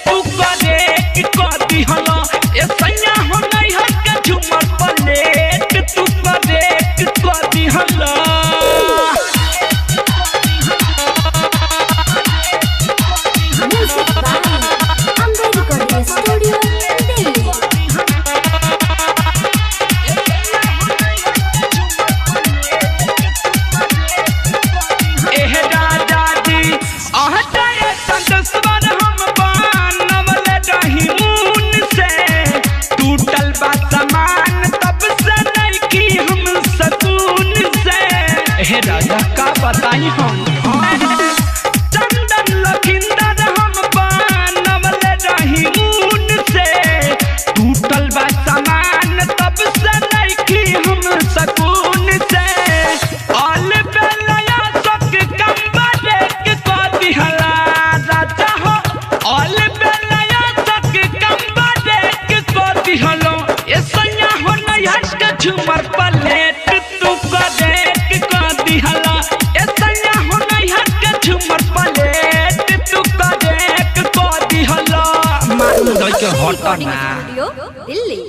तू करे कर दिहला ए सैया हो नहीं हट झुमर पलेट तू करे कर दिहला हे राजा का बताई हम चंदन लखिंदर हम बनवल रही ऊन से टूटल बा सामान तब से नइखी हम सकून से ऑल बेलया सक कंबरे के को दिहला राजा हो ऑल बेलया सक कंबरे के को दिहलो ए सैया हो नहीं हट के झुमर पलेट तू करे दिहला ए सैया हो नहीं हट के झुमर पलेट तू करे को दिहला मान दई के हटना दिल्ली।